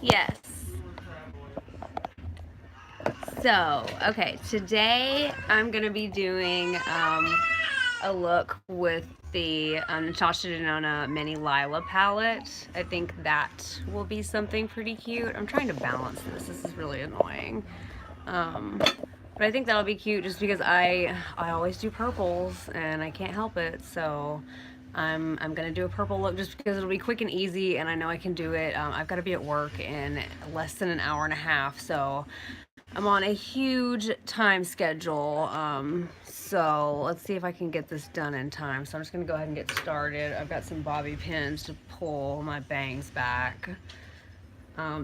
Yes. So, okay, today I'm going to be doing a look with the Natasha Denona Mini Lila palette. I think that will be something pretty cute. I'm trying to balance this. This is really annoying. But I think that'll be cute just because I always do purples and I can't help it. So I'm gonna do a purple look just because it'll be quick and easy and I know I can do it. I've got to be at work in less than an hour and a half, so I'm on a huge time schedule. So let's see if I can get this done in time. So I'm just gonna go ahead and get started. I've got some bobby pins to pull my bangs back.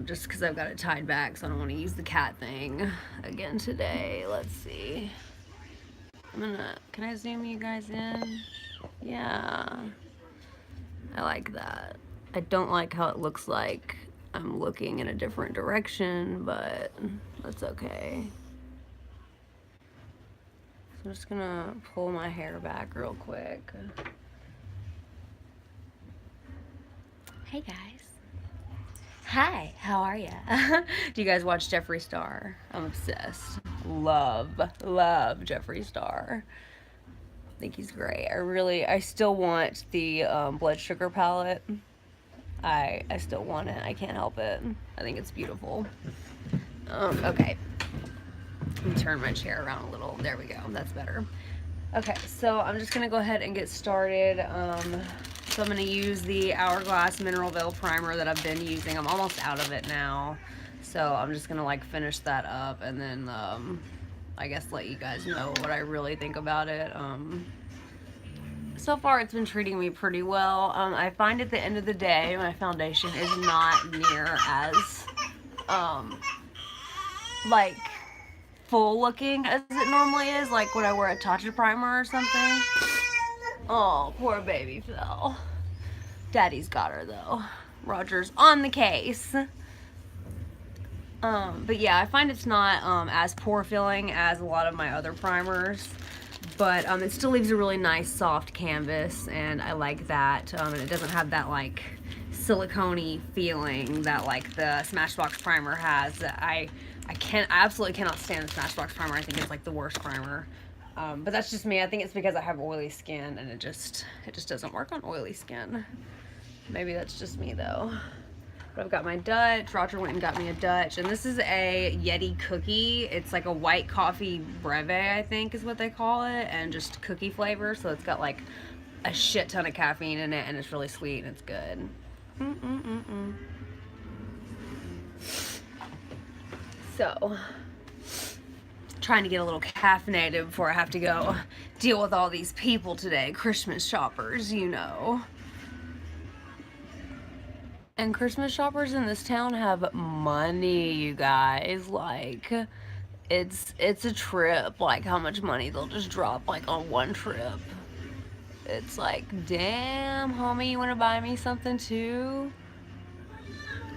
Just because I've got it tied back, so I don't want to use the cat thing again today. Let's see. Can I zoom you guys in? Yeah. I like that. I don't like how it looks like I'm looking in a different direction, but that's okay. So I'm just gonna pull my hair back real quick. Hey guys. Hi, how are ya? Do you guys watch Jeffree Star? I'm obsessed. Love Jeffree Star. I think he's great. I still want the blood sugar palette. I still want it. I can't help it. I think it's beautiful. Okay. Let me turn my chair around a little. There we go. That's better. Okay, so I'm just gonna go ahead and get started. So I'm going to use the Hourglass Mineral Veil Primer that I've been using. I'm almost out of it now. So I'm just going to like finish that up and then I guess let you guys know what I really think about it. So far it's been treating me pretty well. I find at the end of the day my foundation is not near as like full looking as it normally is, like when I wear a Tatcha primer or something. Oh, poor baby fell. Daddy's got her though. Roger's on the case. But yeah, I find it's not as pore filling as a lot of my other primers, but it still leaves a really nice soft canvas, and I like that. And it doesn't have that like silicone-y feeling that like the Smashbox primer has. I absolutely cannot stand the Smashbox primer. I think it's like the worst primer. But that's just me. I think it's because I have oily skin and it just doesn't work on oily skin. Maybe that's just me though. But I've got my Dutch. Roger went and got me a Dutch. And this is a Yeti cookie. It's like a white coffee breve, I think is what they call it. And just cookie flavor. So it's got like a shit ton of caffeine in it and it's really sweet and it's good. So, trying to get a little caffeinated before I have to go deal with all these people today. Christmas shoppers, you know. And Christmas shoppers in this town have money, you guys. Like, it's a trip, like how much money they'll just drop like on one trip. It's like, damn, homie, you want to buy me something too?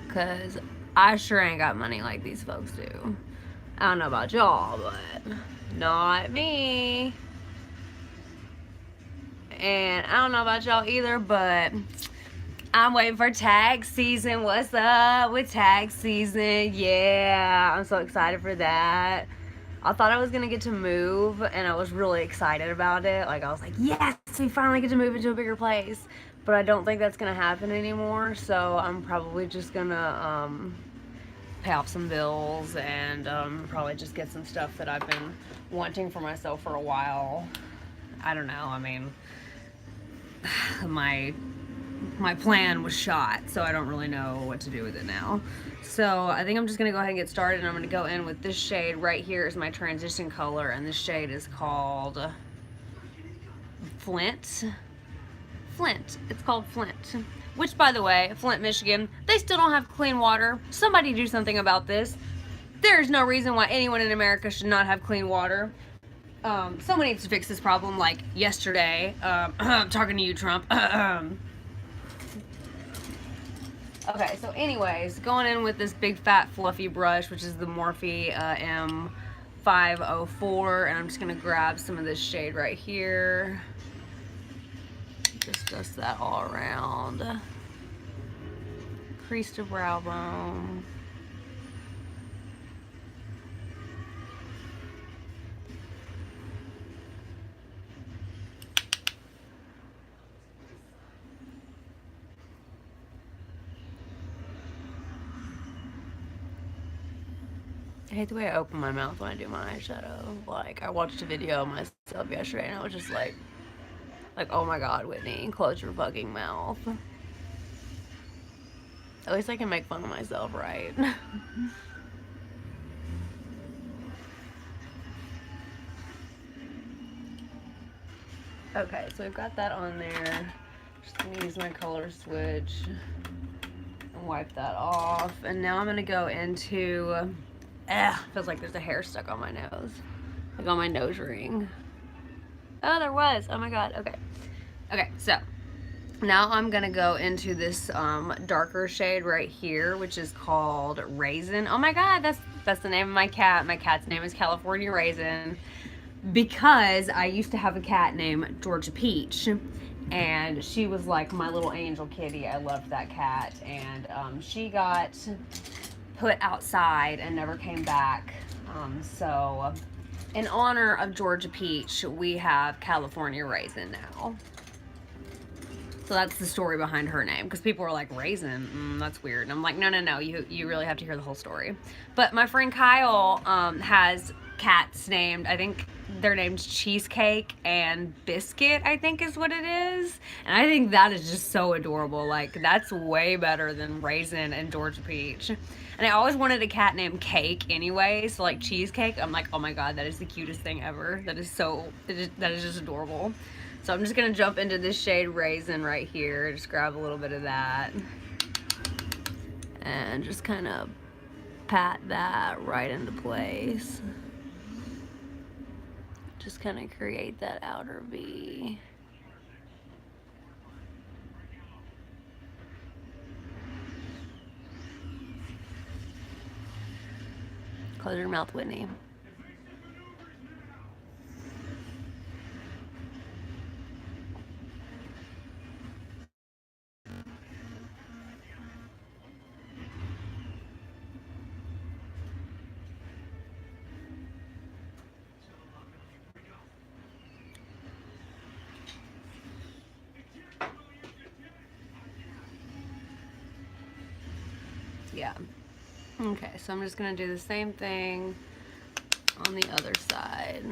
Because I sure ain't got money like these folks do. I don't know about y'all, but not me. And I don't know about y'all either, but I'm waiting for tag season. What's up with tag season? Yeah, I'm so excited for that. I thought I was gonna get to move and I was really excited about it. Like I was like, yes, we finally get to move into a bigger place. But I don't think that's gonna happen anymore. So I'm probably just gonna pay off some bills and probably just get some stuff that I've been wanting for myself for a while. I don't know. I mean, my plan was shot, so I don't really know what to do with it now. So I think I'm just gonna go ahead and get started, and I'm gonna go in with this shade right here is my transition color, and this shade is called Flint. It's called Flint. Which, by the way, Flint, Michigan, they still don't have clean water. Somebody do something about this. There's no reason why anyone in America should not have clean water. Someone needs to fix this problem, like yesterday. I'm talking to you, Trump. Okay, so anyways, going in with this big fat fluffy brush, which is the Morphe M504, and I'm just gonna grab some of this shade right here. Just dust that all around. increase the brow bone. I hate the way I open my mouth when I do my eyeshadow. Like, I watched a video of myself yesterday and I was just like, oh my god, Whitney, close your fucking mouth. At least I can make fun of myself, right? Okay, so we've got that on there. Just gonna use my color switch and wipe that off. And now I'm gonna go into, feels like there's a hair stuck on my nose. Like on my nose ring. Oh, there was. Oh my god. Okay. Okay, so now I'm gonna go into this darker shade right here, which is called Raisin. Oh my god, that's the name of my cat. My cat's name is California Raisin, because I used to have a cat named Georgia Peach, and she was like my little angel kitty. I loved that cat, and she got put outside and never came back. So in honor of Georgia Peach, we have California Raisin now. So that's the story behind her name, because people were like, Raisin, that's weird. And I'm like, no, you really have to hear the whole story. But my friend Kyle has cats named, I think they're named Cheesecake and Biscuit, I think is what it is. And I think that is just so adorable. Like, that's way better than Raisin and Georgia Peach. And I always wanted a cat named Cake anyway, so like Cheesecake, I'm like, oh my god, that is the cutest thing ever. That is just adorable. So I'm just gonna jump into this shade Raisin right here. Just grab a little bit of that. And just kind of pat that right into place. Just kind of create that outer V. Close your mouth, Whitney. Yeah. Okay, so I'm just gonna do the same thing on the other side.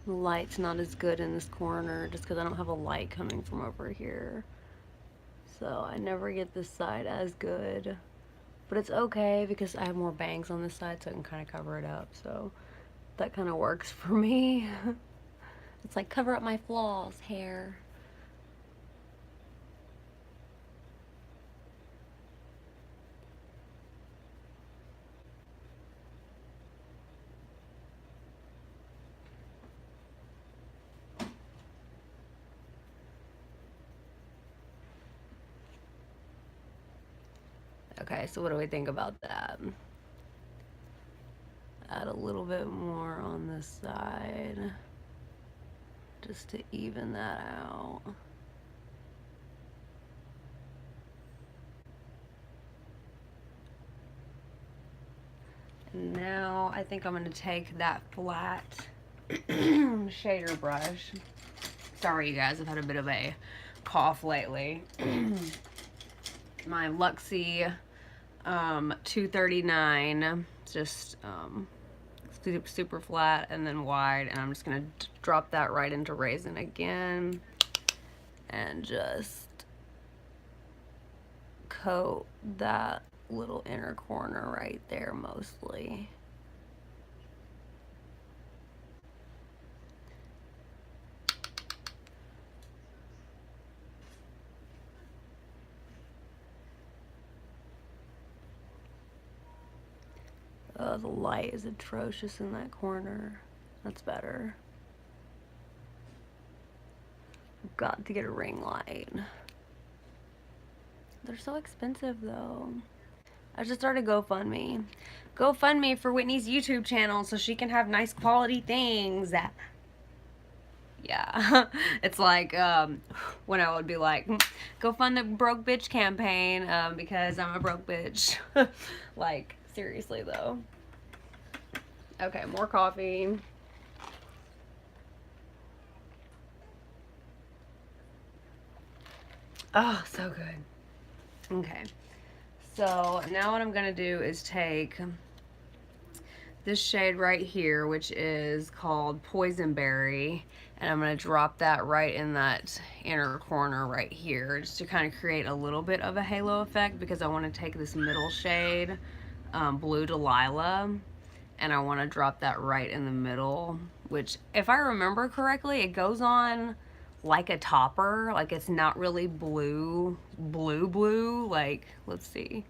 The light's not as good in this corner just because I don't have a light coming from over here. So I never get this side as good. But it's okay because I have more bangs on this side, so I can kind of cover it up. So that kind of works for me. It's like, cover up my flaws, hair. Okay, so what do we think about that? Add a little bit more on this side just to even that out. And now I think I'm going to take that flat shader brush. Sorry, you guys, I've had a bit of a cough lately. My Luxie 239, just super flat and then wide, and I'm just gonna drop that right into Raisin again and just coat that little inner corner right there mostly. Oh, the light is atrocious in that corner. That's better. I've got to get a ring light. They're so expensive though. I just started GoFundMe. GoFundMe for Whitney's YouTube channel so she can have nice quality things. Yeah. It's like when I would be like, go fund the broke bitch campaign because I'm a broke bitch. Like, seriously though. Okay, more coffee. Oh, so good. Okay. So now what I'm going to do is take this shade right here, which is called Poison Berry, and I'm going to drop that right in that inner corner right here, just to kind of create a little bit of a halo effect, because I want to take this middle shade, Blue Delilah, and I want to drop that right in the middle, which, if I remember correctly, it goes on like a topper. Like, it's not really blue, like, let's see.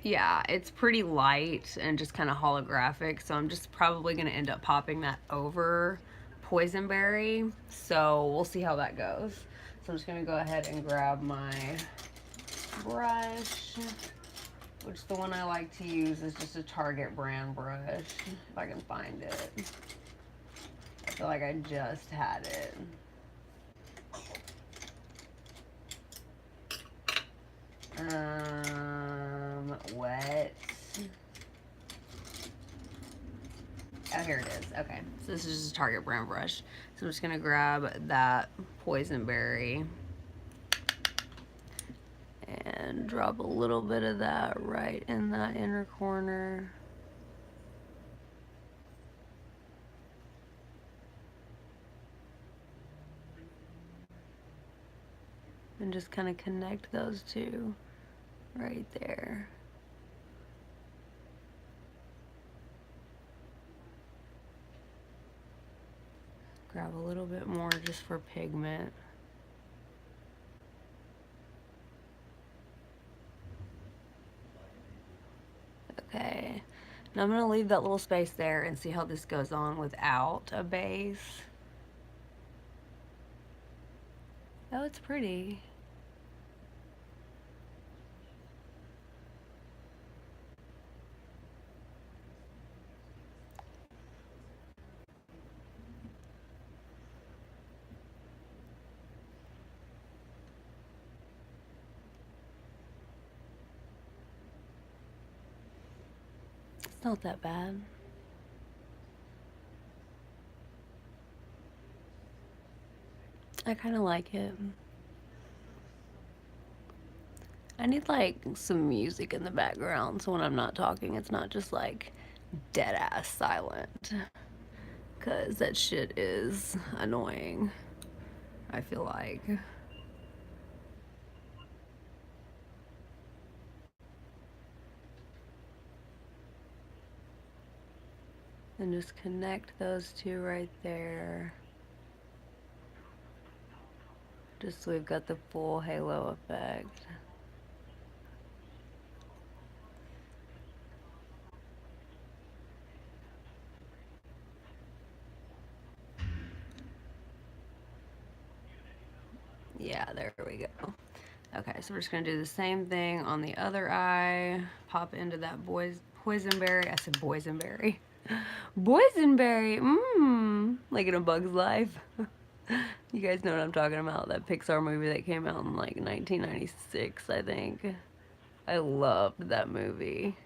Yeah, it's pretty light and just kind of holographic, so I'm just probably going to end up popping that over Poison Berry, so we'll see how that goes. So I'm just going to go ahead and grab my brush, which the one I like to use is just a Target brand brush, if I can find it. I feel like I just had it. Wet. Oh, here it is. Okay, so this is just a Target brand brush. So I'm just gonna grab that Poison Berry and drop a little bit of that right in that inner corner. And just kind of connect those two right there. Grab a little bit more just for pigment. Okay, now I'm going to leave that little space there and see how this goes on without a base. Oh, it's pretty. It's not that bad. I kind of like it. I need like some music in the background so when I'm not talking it's not just like dead ass silent, because that shit is annoying, I feel like. And just connect those two right there, just so we've got the full halo effect. Yeah, there we go. Okay, so we're just gonna do the same thing on the other eye. Pop into that boysenberry. I said boysenberry. Boysenberry. Like in A Bug's Life. You guys know what I'm talking about. That Pixar movie that came out in like 1996, I think. I loved that movie.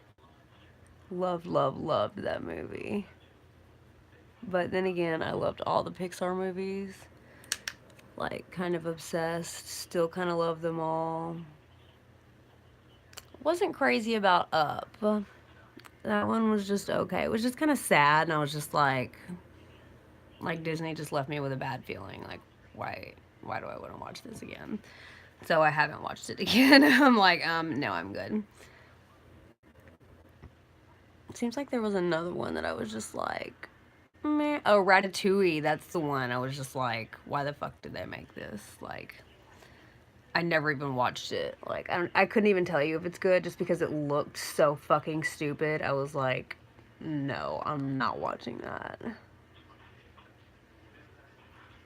Loved that movie. But then again, I loved all the Pixar movies. Like, kind of obsessed. Still kind of love them all. Wasn't crazy about Up. That one was just okay. It was just kind of sad, and I was just like Disney just left me with a bad feeling. Like, why do I want to watch this again? So I haven't watched it again. I'm like, no, I'm good. It seems like there was another one that I was just like, meh. Oh, Ratatouille, that's the one. I was just like, why the fuck did they make this? Like, I never even watched it. Like, I couldn't even tell you if it's good just because it looked so fucking stupid. I was like, no, I'm not watching that.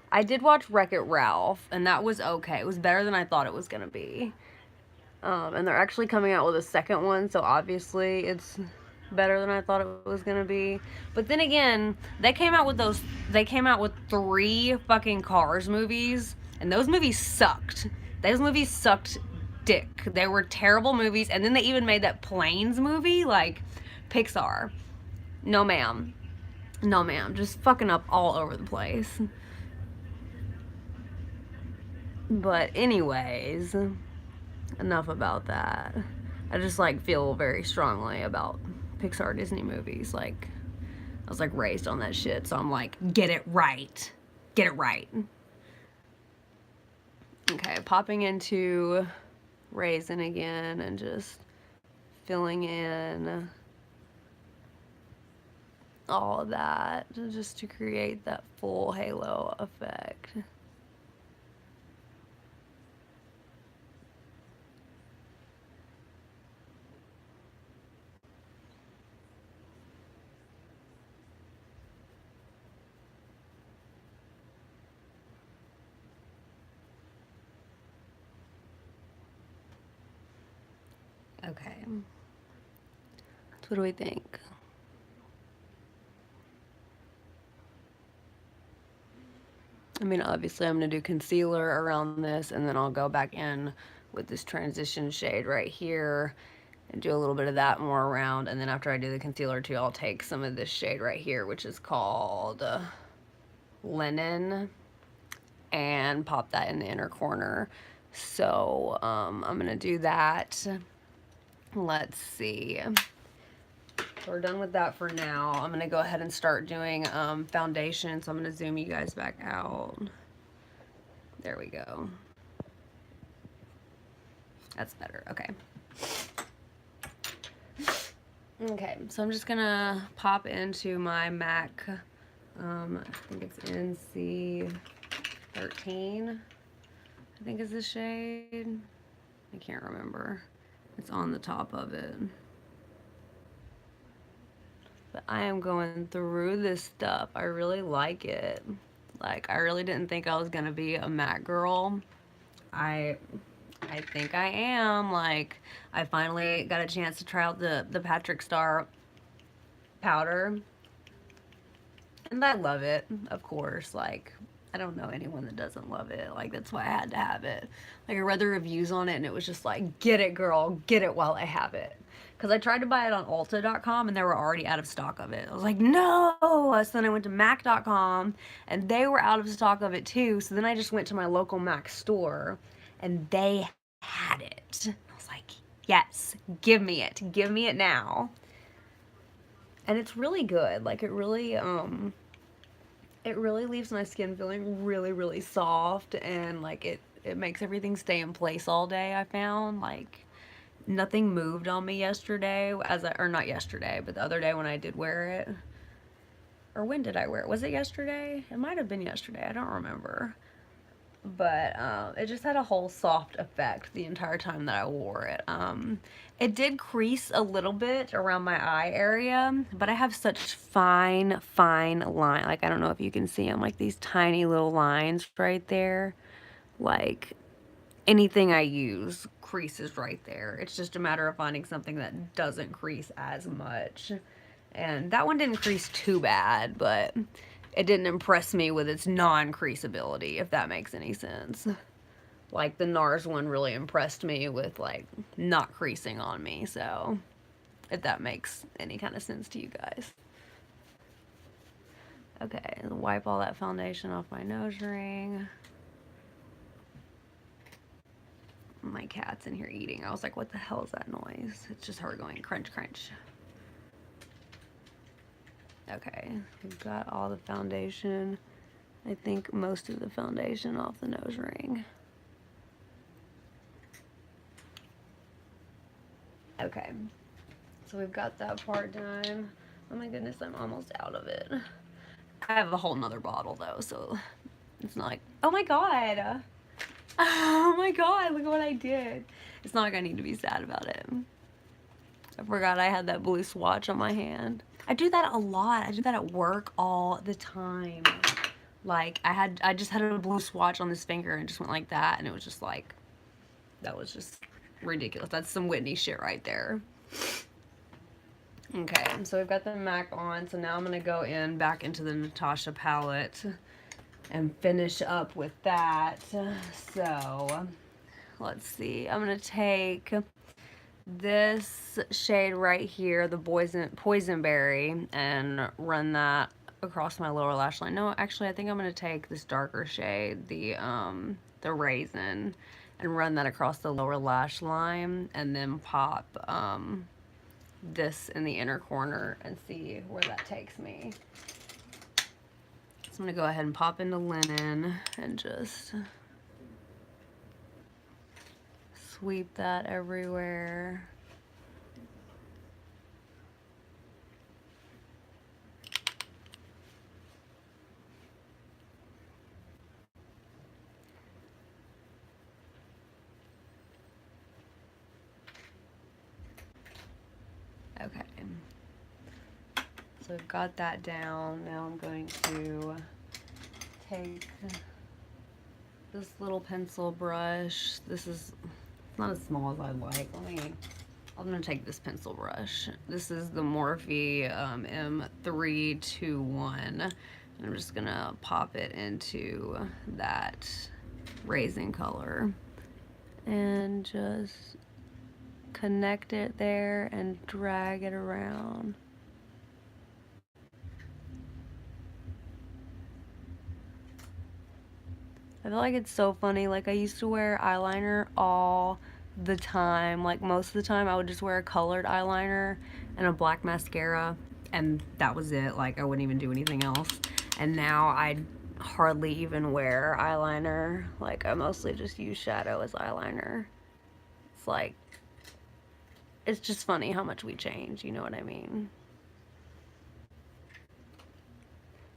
I did watch Wreck-It Ralph, and that was okay. It was better than I thought it was gonna be. And they're actually coming out with a second one, so obviously it's better than I thought it was gonna be. But then again, they came out with those they came out with 3 fucking Cars movies, and those movies sucked. Those movies sucked dick. They were terrible movies, and then they even made that Planes movie, like, Pixar. No ma'am. No ma'am. Just fucking up all over the place. But anyways, enough about that. I just, like, feel very strongly about Pixar Disney movies. Like, I was, like, raised on that shit, so I'm like, get it right. Get it right. Okay, popping into Raisin again and just filling in all of that just to create that full halo effect. Okay. So what do we think? I mean, obviously I'm going to do concealer around this, and then I'll go back in with this transition shade right here and do a little bit of that more around, and then after I do the concealer too, I'll take some of this shade right here, which is called Linen, and pop that in the inner corner. So I'm going to do that. Let's see. So we're done with that for now. I'm going to go ahead and start doing foundation. So I'm going to zoom you guys back out. There we go. That's better. Okay. Okay, so I'm just going to pop into my MAC. I think it's NC13. I think is the shade. I can't remember. It's on the top of it. But I am going through this stuff. I really like it. Like, I really didn't think I was gonna be a matte girl. I think I am. Like, I finally got a chance to try out the Patrick Star powder. And I love it, of course. Like, I don't know anyone that doesn't love it. Like, that's why I had to have it. Like, I read the reviews on it, and it was just like, get it, girl. Get it while I have it. Because I tried to buy it on Ulta.com, and they were already out of stock of it. I was like, no! So then I went to Mac.com, and they were out of stock of it, too. So then I just went to my local Mac store, and they had it. I was like, yes, give me it. Give me it now. And it's really good. Like, it really leaves my skin feeling really, really soft, and like it makes everything stay in place all day. I found, like, nothing moved on me yesterday, or not yesterday, but the other day when I did wear it. Or when did I wear it? Was it yesterday? It might have been yesterday. I don't remember. But it just had a whole soft effect the entire time that I wore it. It did crease a little bit around my eye area, but I have such fine line. Like, I don't know if you can see them, like these tiny little lines right there. Like, anything I use creases right there. It's just a matter of finding something that doesn't crease as much. And that one didn't crease too bad, but it didn't impress me with its non-creasability, if that makes any sense. Like, the NARS one really impressed me with, like, not creasing on me, so if that makes any kind of sense to you guys. Okay, wipe all that foundation off my nose ring. My cat's in here eating. I was like, what the hell is that noise? It's just her going crunch, crunch. Okay, we've got all the foundation. I think most of the foundation off the nose ring. Okay, so we've got that part done. Oh my goodness, I'm almost out of it. I have a whole nother bottle though, so it's not like, oh my god. Oh my god, look at what I did. It's not like I need to be sad about it. I forgot I had that blue swatch on my hand. I do that a lot. I do that at work all the time. Like, I just had a blue swatch on this finger and just went like that, and it was just like, that was just ridiculous. That's some Whitney shit right there. Okay, so we've got the MAC on, so now I'm going to go in back into the Natasha palette and finish up with that. So, let's see. I'm going to take this shade right here, the Poisonberry, and run that across my lower lash line. No, actually, I think I'm going to take this darker shade, the Raisin, and run that across the lower lash line, and then pop this in the inner corner and see where that takes me. So I'm going to go ahead and pop into Linen and just sweep that everywhere. Okay. So I've got that down. Now I'm going to take this little pencil brush. This is not as small as I'd like. I'm gonna take this pencil brush. This is the Morphe M321. I'm just gonna pop it into that raisin color and just connect it there and drag it around. I feel like it's so funny. Like, I used to wear eyeliner all the time. Like, most of the time I would just wear a colored eyeliner and a black mascara, and that was it. Like, I wouldn't even do anything else. And now I hardly even wear eyeliner. Like, I mostly just use shadow as eyeliner. It's like, it's just funny how much we change, you know what I mean?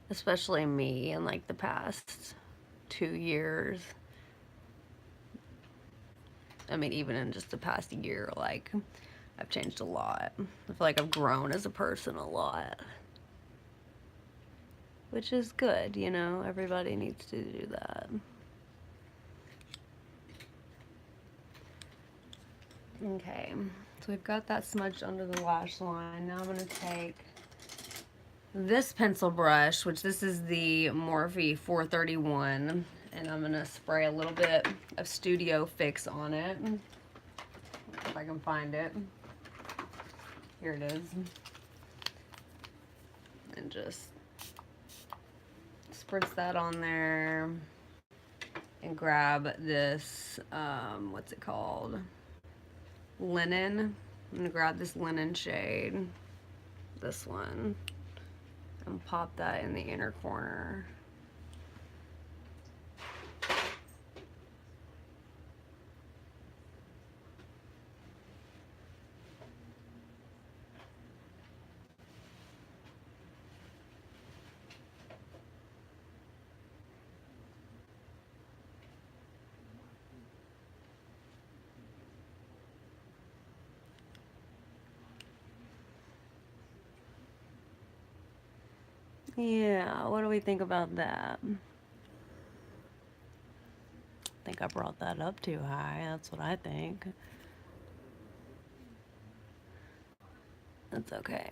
Especially me in like the past 2 years. I mean, even in just the past year, like, I've changed a lot. I feel like I've grown as a person a lot. Which is good, you know? Everybody needs to do that. Okay, so we've got that smudged under the lash line. Now I'm going to take this pencil brush, which this is the Morphe 431, and I'm going to spray a little bit of Studio Fix on it. If I can find it. Here it is. And just spritz that on there and grab this, what's it called? Linen. I'm going to grab this linen shade, this one, and pop that in the inner corner. Yeah, what do we think about that? I think I brought that up too high. That's what I think. That's okay.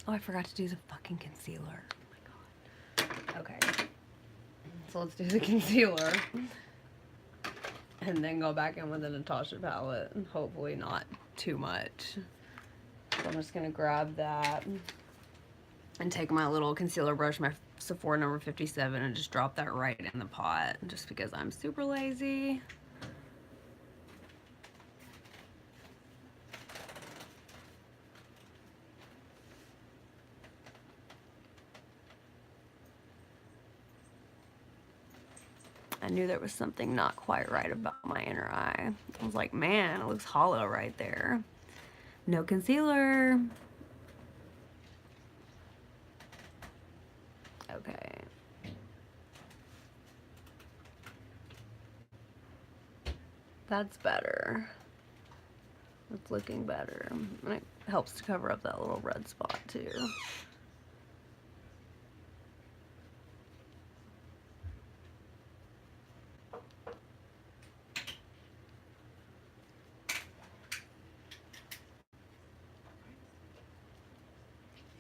Oh, I forgot to do the fucking concealer. Oh my god. Okay. So let's do the concealer. And then go back in with the Natasha palette. And hopefully not too much. So I'm just gonna grab that and take my little concealer brush, my Sephora number 57, and just drop that right in the pot, just because I'm super lazy. I knew there was something not quite right about my inner eye. I was like, man, it looks hollow right there. No concealer. Okay. That's better. It's looking better. And it helps to cover up that little red spot too.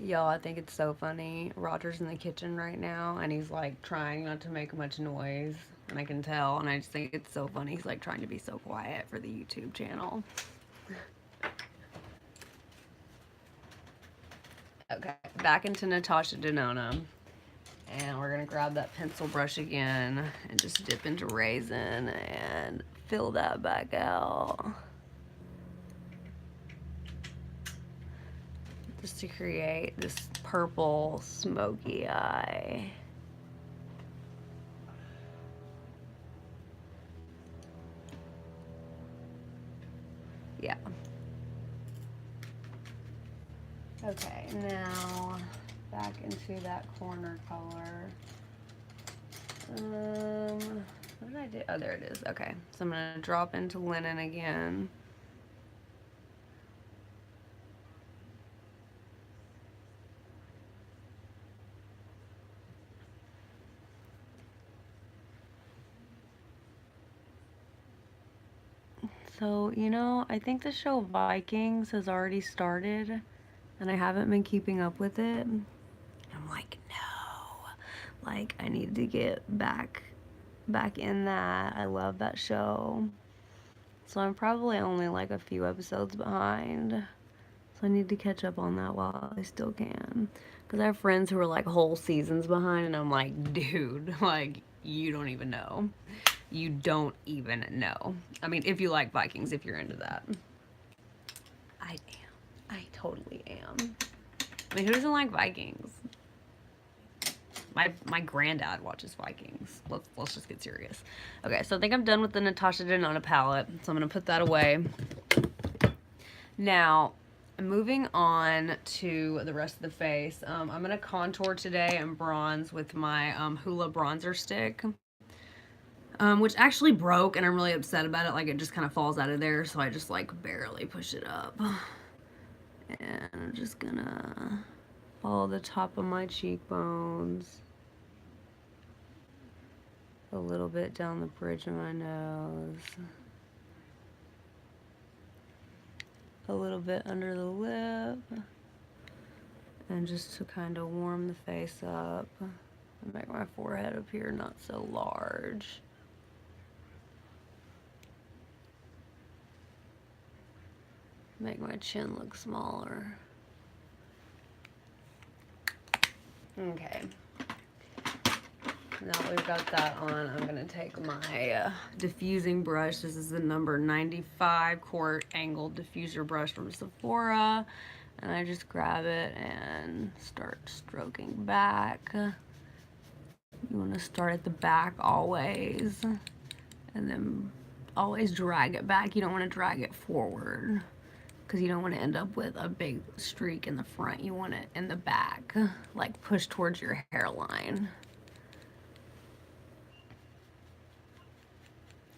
Y'all, I think it's so funny. Roger's in the kitchen right now, and he's like trying not to make much noise, and I can tell, and I just think it's so funny. He's like trying to be so quiet for the YouTube channel. Okay, back into Natasha Denona. And we're gonna grab that pencil brush again and just dip into Raisin and fill that back out. Just to create this purple smoky eye. Yeah. Okay, now back into that corner color. What did I do? Oh, there it is. Okay, so I'm gonna drop into Linen again. So, you know, I think the show Vikings has already started, and I haven't been keeping up with it. I'm like, no. Like, I need to get back in that. I love that show. So I'm probably only like a few episodes behind. So I need to catch up on that while I still can. Because I have friends who are like whole seasons behind, and I'm like, dude, like, you don't even know. You don't even know. I mean, if you like Vikings, if you're into that. I am. I totally am. I mean, who doesn't like Vikings? My granddad watches Vikings. Let's just get serious. Okay, so I think I'm done with the Natasha Denona palette, so I'm gonna put that away. Now, moving on to the rest of the face. I'm gonna contour today and bronze with my Hoola bronzer stick. Which actually broke, and I'm really upset about it. Like, it just kind of falls out of there, so I just like barely push it up. And I'm just gonna follow the top of my cheekbones. A little bit down the bridge of my nose. A little bit under the lip. And just to kind of warm the face up. And make my forehead up here not so large. Make my chin look smaller. Okay. Now that we've got that on, I'm gonna take my diffusing brush. This is the number 95 quart angled diffuser brush from Sephora. And I just grab it and start stroking back. You wanna start at the back always. And then always drag it back. You don't wanna drag it forward, because you don't want to end up with a big streak in the front. You want it in the back, like push towards your hairline.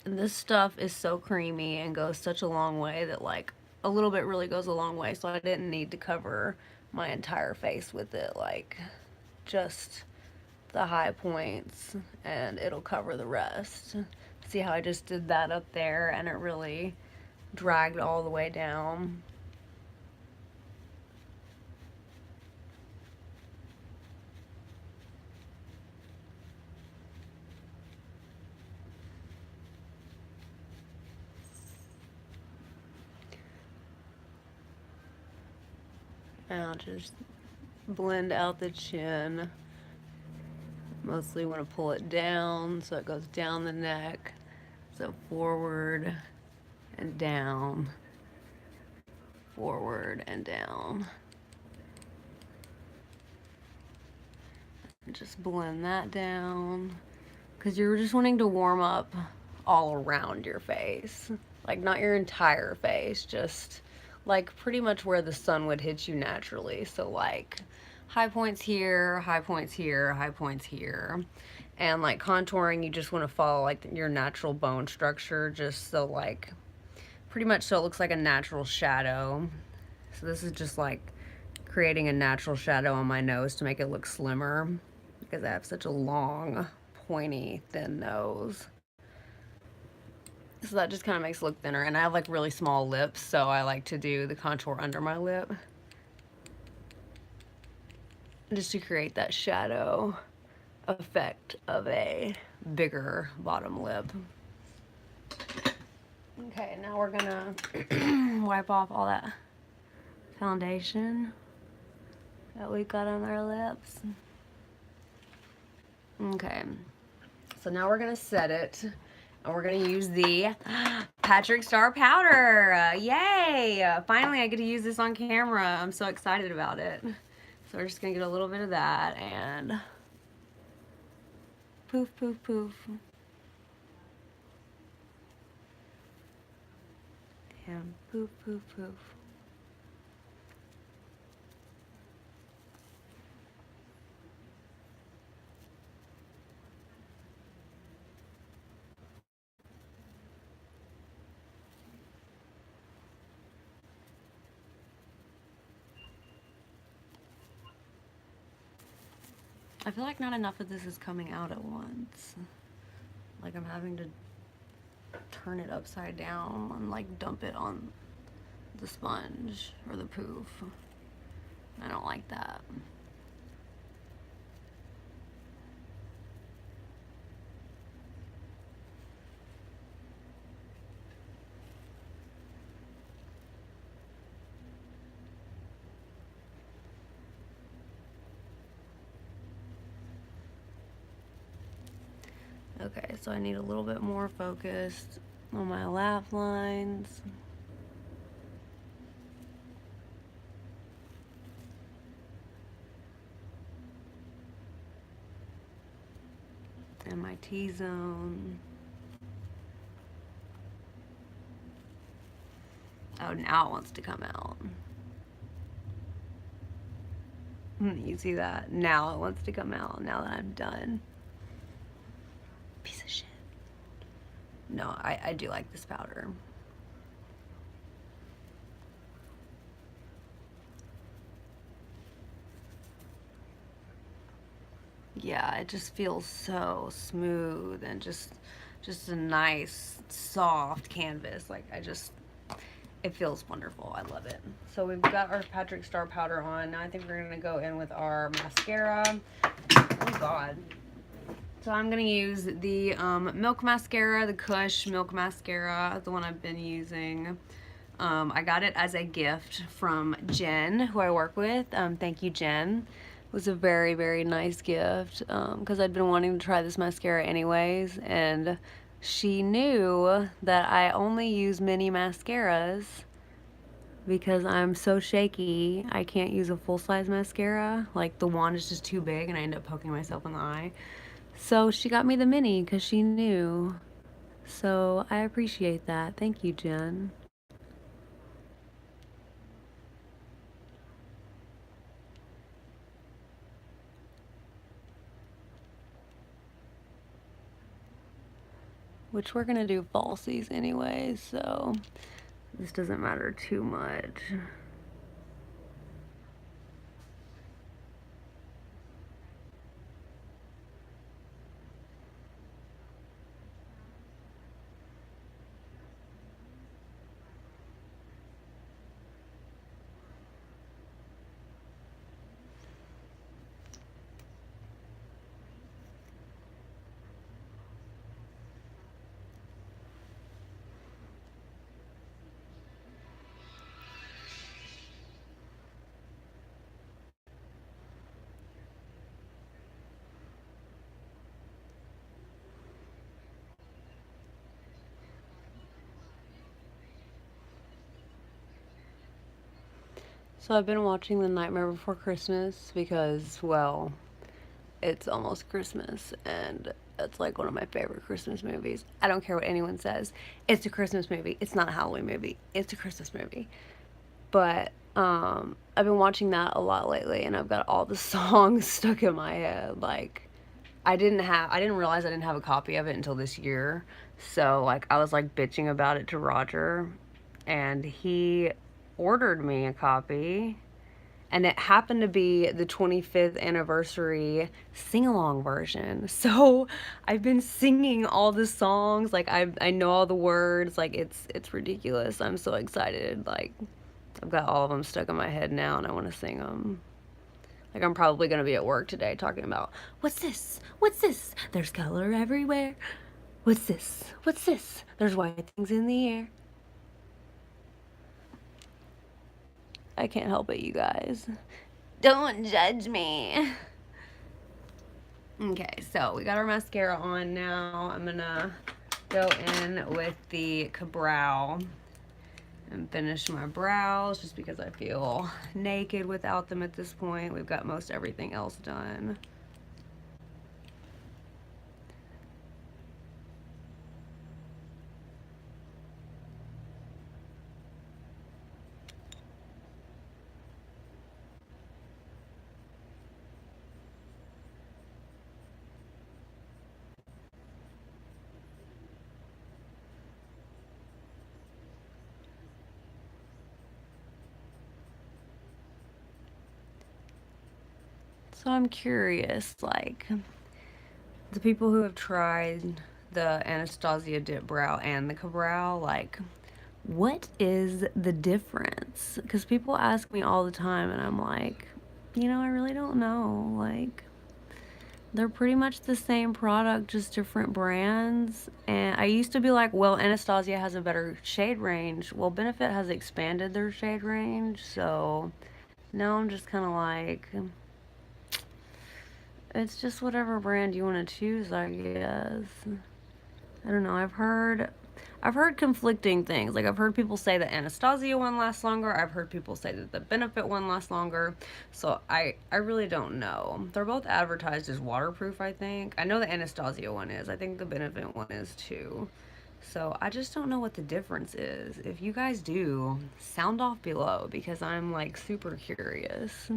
And this stuff is so creamy and goes such a long way that like a little bit really goes a long way. So I didn't need to cover my entire face with it, like just the high points, and it'll cover the rest. See how I just did that up there, and it really dragged all the way down. And I'll just blend out the chin. Mostly want to pull it down so it goes down the neck. So forward and down. Forward and down. And just blend that down. Because you're just wanting to warm up all around your face. Like, not your entire face, just like pretty much where the sun would hit you naturally. So like high points here, high points here, high points here. And like contouring, you just want to follow like your natural bone structure, just so like pretty much so it looks like a natural shadow. So this is just like creating a natural shadow on my nose to make it look slimmer, because I have such a long, pointy, thin nose. So that just kind of makes it look thinner. And I have like really small lips, so I like to do the contour under my lip. just to create that shadow effect of a bigger bottom lip. Okay, now we're gonna wipe off all that foundation that we got on our lips. Okay, so now we're gonna set it, and we're gonna use the Patrick Star powder. Yay! Finally, I get to use this on camera. I'm so excited about it. So we're just gonna get a little bit of that and poof, poof, poof. And poof, poof, poof. I feel like not enough of this is coming out at once. Like I'm having to turn it upside down and like dump it on the sponge or the poof. I don't like that. Okay, so I need a little bit more focused on my laugh lines. And my T-zone. Oh, now it wants to come out. You see that? Now it wants to come out, now that I'm done. Piece of shit. No, I do like this powder. Yeah, it just feels so smooth and just a nice soft canvas. Like it feels wonderful. I love it. So we've got our Patrick Star powder on. Now I think we're gonna go in with our mascara. Oh God. So I'm gonna use the Milk Mascara, the Kush Milk Mascara, the one I've been using. I got it as a gift from Jen, who I work with. Thank you, Jen. It was a very, very nice gift because I'd been wanting to try this mascara anyways, and she knew that I only use mini mascaras because I'm so shaky. I can't use a full-size mascara. Like, the wand is just too big and I end up poking myself in the eye. So she got me the mini because she knew. So I appreciate that. Thank you, Jen. Which we're gonna do falsies anyway, so this doesn't matter too much. So I've been watching The Nightmare Before Christmas because, well, it's almost Christmas and it's like one of my favorite Christmas movies. I don't care what anyone says. It's a Christmas movie. It's not a Halloween movie. It's a Christmas movie. But I've been watching that a lot lately and I've got all the songs stuck in my head. Like, I didn't realize I didn't have a copy of it until this year. So like I was like bitching about it to Roger and he ordered me a copy and it happened to be the 25th anniversary sing-along version. So I've been singing all the songs, like I know all the words, like it's ridiculous. I'm so excited. Like I've got all of them stuck in my head now and I want to sing them. Like, I'm probably going to be at work today talking about, what's this? What's this? There's color everywhere. What's this? What's this? There's white things in the air. I can't help it, you guys. Don't judge me. Okay, so we got our mascara on now. I'm gonna go in with the Cabral and finish my brows just because I feel naked without them at this point. We've got most everything else done. So I'm curious, like, the people who have tried the Anastasia Dip Brow and the Cabral, like, what is the difference? Because people ask me all the time, and I'm like, you know, I really don't know. Like, they're pretty much the same product, just different brands. And I used to be like, well, Anastasia has a better shade range. Well, Benefit has expanded their shade range, so now I'm just kind of like, it's just whatever brand you want to choose, I guess. I don't know. I've heard conflicting things. Like, I've heard people say that Anastasia one lasts longer. I've heard people say that the Benefit one lasts longer. So I really don't know. They're both advertised as waterproof, I think. I know the Anastasia one is. I think the Benefit one is too. So I just don't know what the difference is. If you guys do, sound off below because I'm like super curious.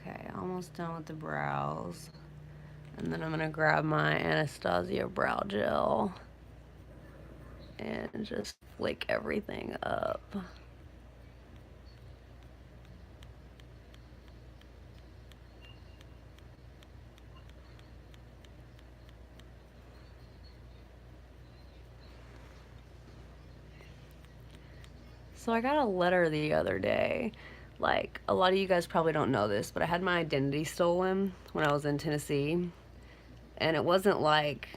Okay, almost done with the brows. And then I'm gonna grab my Anastasia brow gel and just flick everything up. So I got a letter the other day. Like, a lot of you guys probably don't know this, but I had my identity stolen when I was in Tennessee. And it wasn't like,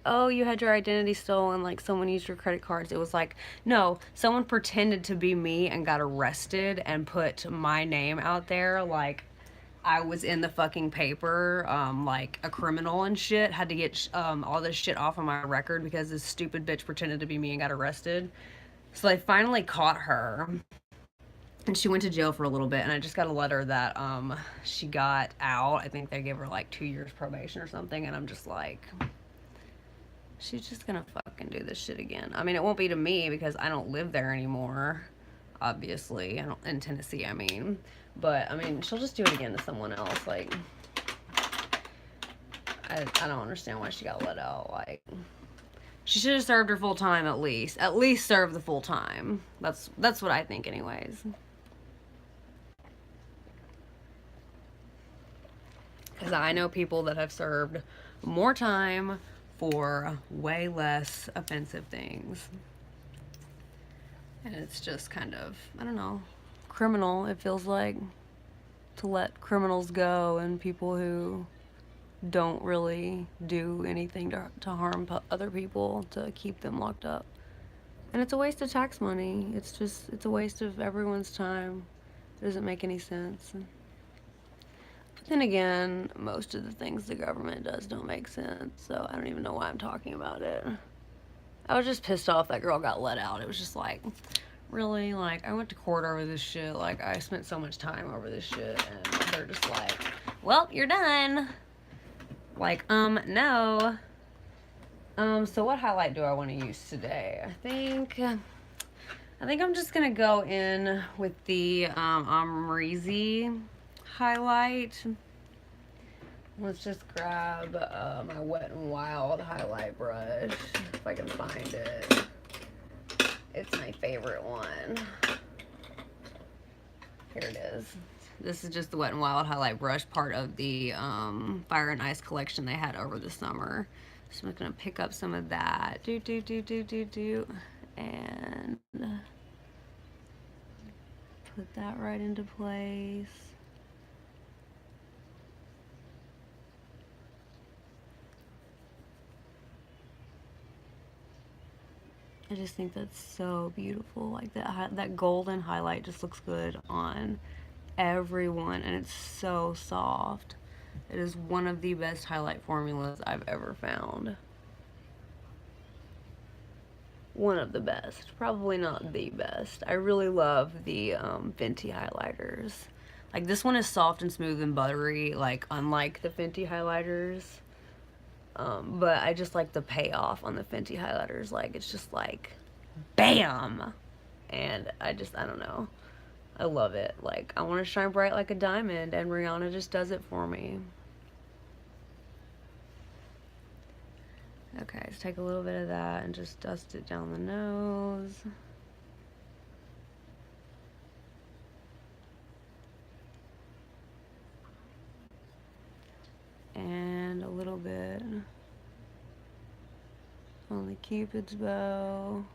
oh, you had your identity stolen, like someone used your credit cards. It was like, no, someone pretended to be me and got arrested and put my name out there, like I was in the fucking paper, like a criminal and shit. Had to get all this shit off of my record because this stupid bitch pretended to be me and got arrested. So they finally caught her, and she went to jail for a little bit. And I just got a letter that she got out. I think they gave her like 2 years probation or something. And I'm just like, she's just gonna fucking do this shit again. I mean, it won't be to me because I don't live there anymore. Obviously, I don't in Tennessee. I mean, but I mean, she'll just do it again to someone else. Like, I don't understand why she got let out. Like, she should have served her full time at least. At least serve the full time. That's what I think, anyways. Because I know people that have served more time for way less offensive things. And it's just kind of, I don't know, criminal, it feels like, to let criminals go and people who don't really do anything to harm other people to keep them locked up. And it's a waste of tax money. It's a waste of everyone's time. It doesn't make any sense. But then again, most of the things the government does don't make sense, so I don't even know why I'm talking about it. I was just pissed off that girl got let out. It was just like, Really? Like, I went to court over this shit. Like, I spent so much time over this shit, and they're just like, well, you're done. Like, no. So what highlight do I want to use today? I think I'm just gonna go in with the Amrezy highlight. Let's just grab my Wet n Wild highlight brush, if I can find it. It's my favorite one. Here it is. This is just the Wet n Wild highlight brush, part of the Fire and Ice collection they had over the summer. So I'm just gonna pick up some of that. And put that right into place. I just think that's so beautiful. Like that golden highlight just looks good on everyone, and it's so soft. It is one of the best highlight formulas I've ever found. One of the best, probably not the best. I really love the Fenty highlighters. Like, this one is soft and smooth and buttery, like unlike the Fenty highlighters. But I just like the payoff on the Fenty highlighters. Like, it's just like, bam! And I don't know. I love it. Like, I want to shine bright like a diamond, and Rihanna just does it for me. Okay, let's take a little bit of that and just dust it down the nose. And a little bit on the Cupid's bow.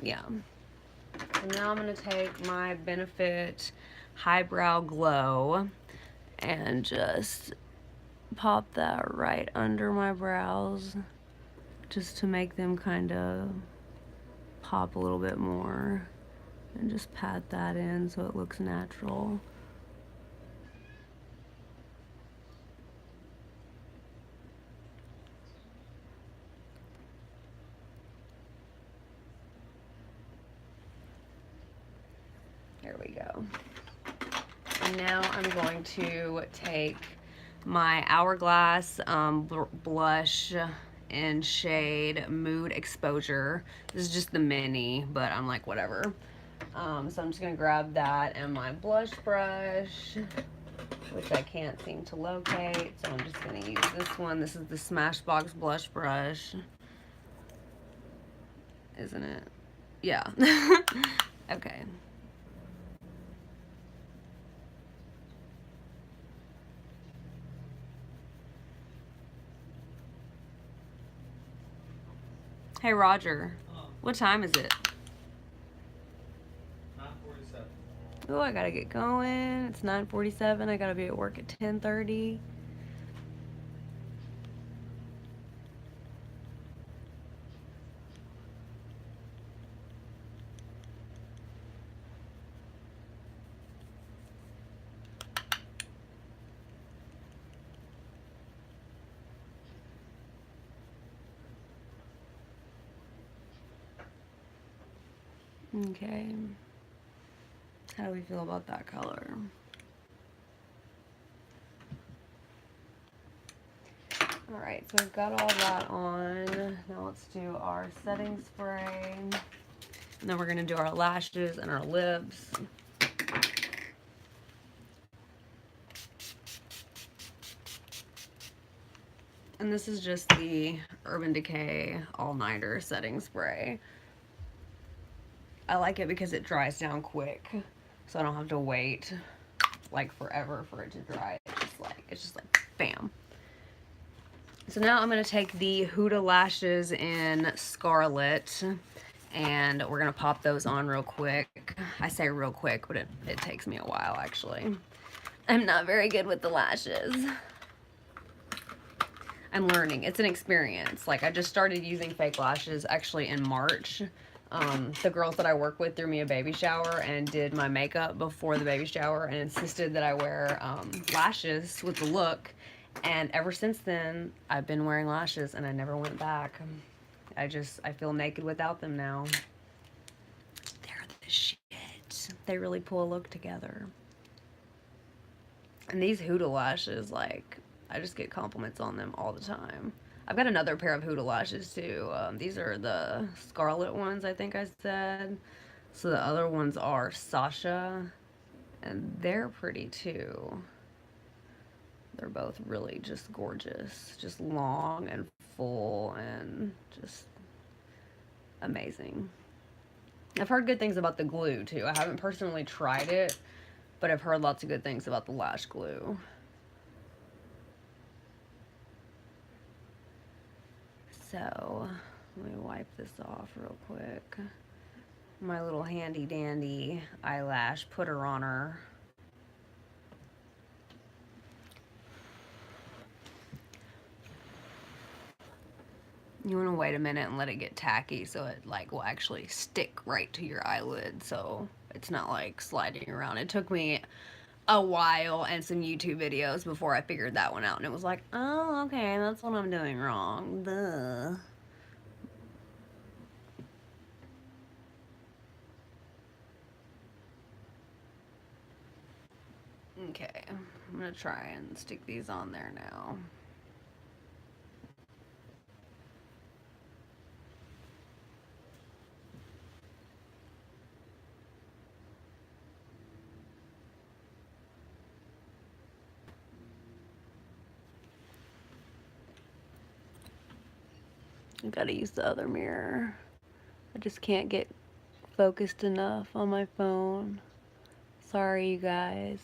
Yeah. And now I'm going to take my Benefit Highbrow Glow and just pop that right under my brows, just to make them kind of pop a little bit more, and just pat that in so it looks natural. There we go. And now I'm going to take my Hourglass blush in shade Mood Exposure. This is just the mini, but I'm like, whatever. So I'm just gonna grab that and my blush brush, which I can't seem to locate, so I'm just gonna use this one. This is the Smashbox blush brush, isn't it? Yeah. Okay. Hey, Roger. What time is it? 9:47. Oh, I gotta get going. It's 9:47. I gotta be at work at 10:30. Okay. How do we feel about that color? Alright, so we've got all that on. Now let's do our setting spray. And then we're going to do our lashes and our lips. And this is just the Urban Decay All-Nighter setting spray. I like it because it dries down quick, so I don't have to wait like forever for it to dry. It's just like bam. So now I'm gonna take the Huda lashes in Scarlet, and we're gonna pop those on real quick. I say real quick, but it takes me a while actually. I'm not very good with the lashes. I'm learning. It's an experience. Like, I just started using fake lashes actually in March. The girls that I work with threw me a baby shower and did my makeup before the baby shower and insisted that I wear lashes with the look. And ever since then, I've been wearing lashes and I never went back. I feel naked without them now. They're the shit. They really pull a look together. And these Huda lashes, like, I just get compliments on them all the time. I've got another pair of Huda lashes too. These are the scarlet ones, I think I said. So the other ones are Sasha, and they're pretty too. They're both really just gorgeous, just long and full and just amazing. I've heard good things about the glue too. I haven't personally tried it, but I've heard lots of good things about the lash glue. So, let me wipe this off real quick. My little handy dandy eyelash putter on her. You want to wait a minute and let it get tacky so it like will actually stick right to your eyelid, so it's not like sliding around. It took me a while and some YouTube videos before I figured that one out, and it was like, oh, okay, that's what I'm doing wrong. Duh. Okay, I'm gonna try and stick these on there now. I gotta use the other mirror. I just can't get focused enough on my phone. Sorry, you guys.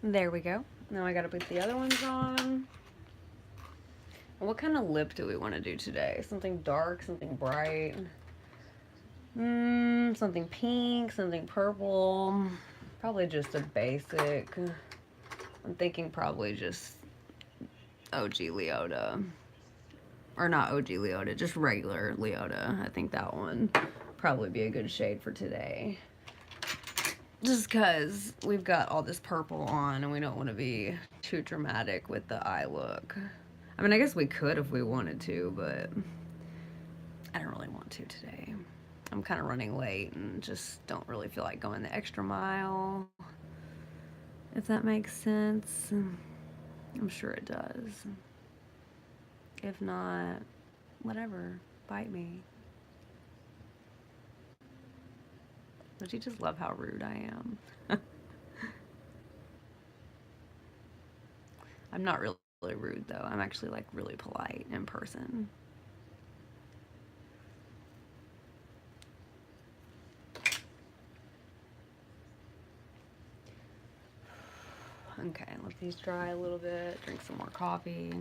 There we go. Now I gotta put the other ones on. What kind of lip do we want to do today? Something dark, something bright? Something pink, something purple. Probably just a basic. I'm thinking probably just OG Leota. Or not OG Leota, just regular Leota. I think that one probably be a good shade for today. Just because we've got all this purple on and we don't want to be too dramatic with the eye look. I mean, I guess we could if we wanted to, but I don't really want to today. I'm kind of running late and just don't really feel like going the extra mile, if that makes sense. I'm sure it does. If not, whatever, bite me. Don't you just love how rude I am? I'm not really rude though. I'm actually like really polite in person. Okay, let these dry a little bit, drink some more coffee.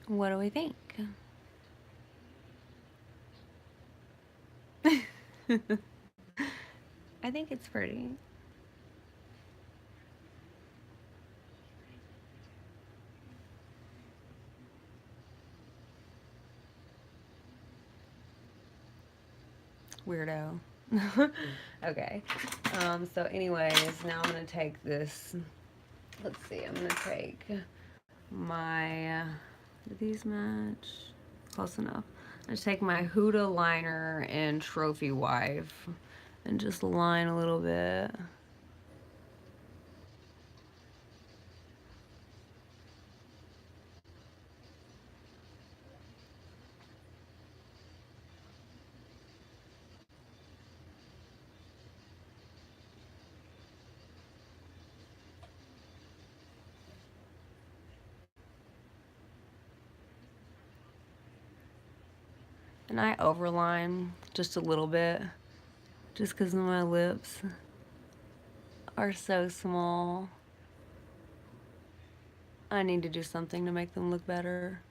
What do we think? I think it's pretty. Weirdo. Okay. So anyways, now I'm going to take this. Let's see. I'm going to take my, do these match? Close enough. I'm going to take my Huda liner and Trophy Wife and just line a little bit. And I overline just a little bit just because my lips are so small. I need to do something to make them look better.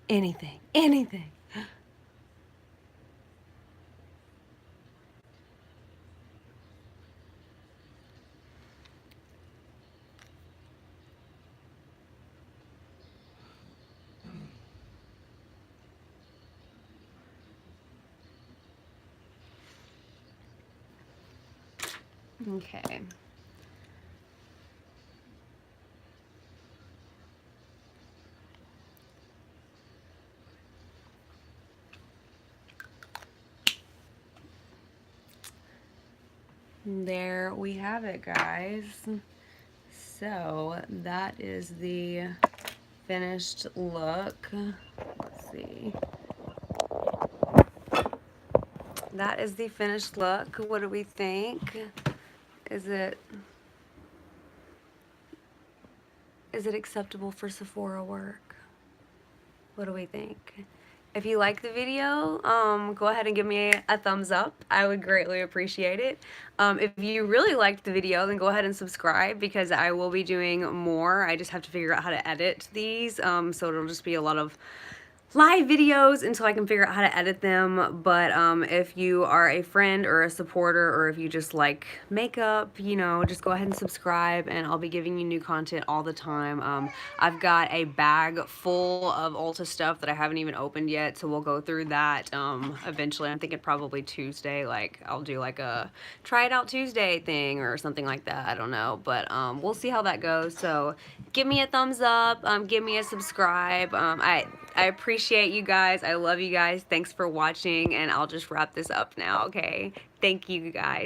Anything, anything. Okay. There we have it, guys. So that is the finished look. Let's see. That is the finished look. What do we think? Is it acceptable for Sephora work? What do we think? If you like the video, go ahead and give me a thumbs up. I would greatly appreciate it. If you really liked the video, then go ahead and subscribe because I will be doing more. I just have to figure out how to edit these, so it'll just be a lot of live videos until I can figure out how to edit them. But if you are a friend or a supporter, or if you just like makeup, you know, just go ahead and subscribe, and I'll be giving you new content all the time. I've got a bag full of Ulta stuff that I haven't even opened yet, so we'll go through that eventually. I'm thinking probably Tuesday, like I'll do like a try it out Tuesday thing or something like that. I don't know, but we'll see how that goes. So give me a thumbs up, give me a subscribe. I appreciate you guys. I love you guys. Thanks for watching, and I'll just wrap this up now, okay? Thank you guys.